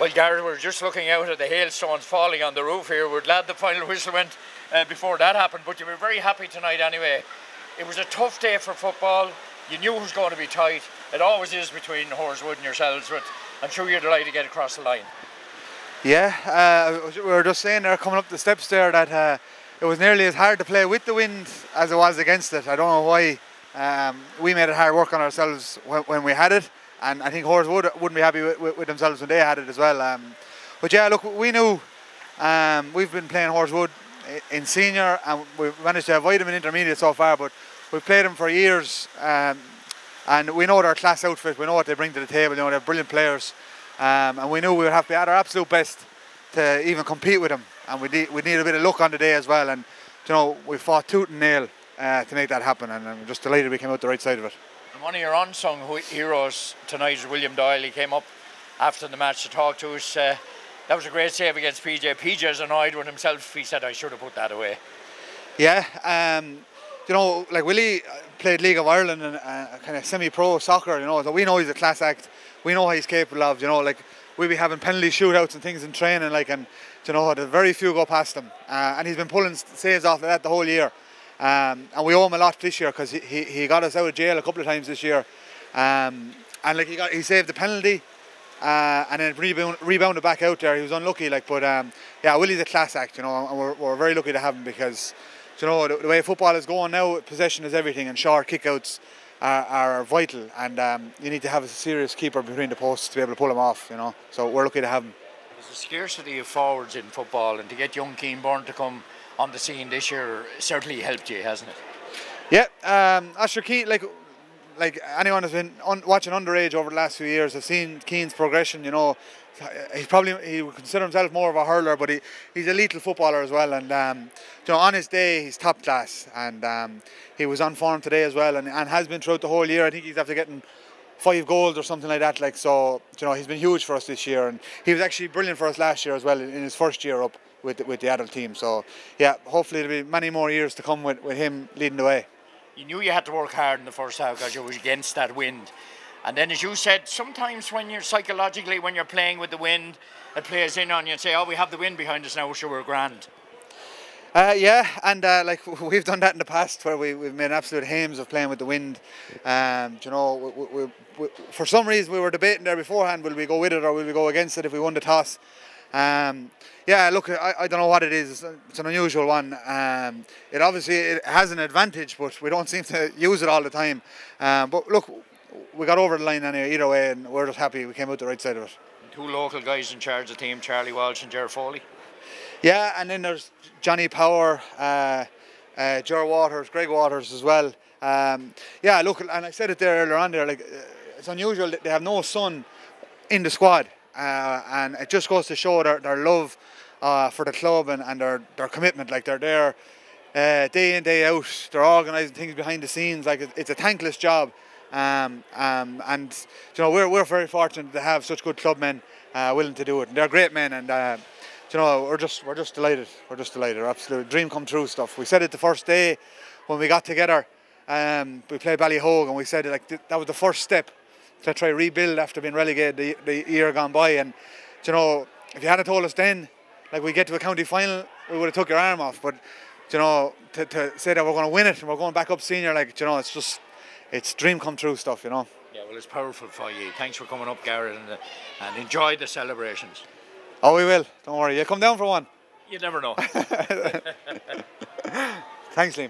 Well, Garrett, we're just looking out at the hailstones falling on the roof here. We're glad the final whistle went before that happened, but you were very happy tonight anyway. It was a tough day for football. You knew it was going to be tight. It always is between Horeswood and yourselves, but I'm sure you're delighted to get across the line. Yeah, we were just saying there coming up the steps there that it was nearly as hard to play with the wind as it was against it. I don't know why. We made it hard work on ourselves when we had it, and I think Horeswood wouldn't be happy with themselves when they had it as well. But yeah, look, we knew we've been playing Horeswood in senior, and we've managed to avoid them in intermediate so far, but we've played them for years, and we know their class outfit, we know what they bring to the table, you know, they're brilliant players, and we knew we would have to be at our absolute best to even compete with them, and we need a bit of luck on the day as well, and you know, we fought tooth and nail to make that happen, and I'm just delighted we came out the right side of it. And one of your unsung heroes tonight is William Doyle. He came up after the match to talk to us. That was a great save against PJ. PJ's annoyed with himself. He said, I should have put that away. Yeah, you know, like Willie played League of Ireland and kind of semi-pro soccer, you know, so we know he's a class act. We know what he's capable of, you know, like we'll be having penalty shootouts and things in training, like, and you know, there's very few go past him. And he's been pulling saves off of that the whole year. And we owe him a lot this year because he got us out of jail a couple of times this year. And like he saved the penalty. And then rebounded back out there. He was unlucky, like, but yeah, Willie's a class act, you know, and we're very lucky to have him because, you know, the way football is going now, possession is everything, and short kickouts are vital, and you need to have a serious keeper between the posts to be able to pull him off, you know. So we're lucky to have him. There's a scarcity of forwards in football, and to get young Keenborn to come on the scene this year certainly helped you, hasn't it? Yeah, Asher Keane, like anyone who's been watching underage over the last few years has seen Keane's progression, you know. He would consider himself more of a hurler, but he's a lethal footballer as well, and you know, on his day he's top class, and he was on form today as well, and has been throughout the whole year. I think he's after getting 5 goals or something like that, like, so you know, he's been huge for us this year, and he was actually brilliant for us last year as well in his first year up with the adult team. So yeah, hopefully there'll be many more years to come with him leading the way. You knew you had to work hard in the first half because you were against that wind. And then, as you said, sometimes when you're psychologically, when you're playing with the wind, it plays in on you and say, oh, we have the wind behind us now, sure, we're grand. Yeah, and like we've done that in the past where we've made absolute hames of playing with the wind. You know, we, for some reason we were debating there beforehand, will we go with it or will we go against it if we won the toss? Yeah, look, I don't know what it is. It's an unusual one. It has an advantage, but we don't seem to use it all the time. But look, we got over the line anyway, either way, and we're just happy we came out the right side of it. 2 local guys in charge of the team, Charlie Walsh and Garrett Foley. Yeah, and then there's Johnny Power, Ger Waters, Greg Waters as well. Yeah, look, and I said it there earlier on there, like, it's unusual that they have no son in the squad. And it just goes to show their love for the club and their commitment. Like, they're there day in, day out. They're organising things behind the scenes. Like, it's a thankless job. And you know, we're very fortunate to have such good clubmen willing to do it. And they're great men, and you know, we're just delighted. We're just delighted. Absolute dream come true stuff. We said it the first day when we got together. We played Ballyhogue, and we said like that was the first step to try rebuild after being relegated the year gone by. And you know, if you hadn't told us then, like, we get to a county final, we would have took your arm off. But you know, to say that we're going to win it and we're going back up senior, like, you know, it's dream come true stuff, you know. Yeah, well, it's powerful for you. Thanks for coming up, Garrett, and enjoy the celebrations. Oh, we will. Don't worry. You'll come down for one. You never know. Thanks, Liam.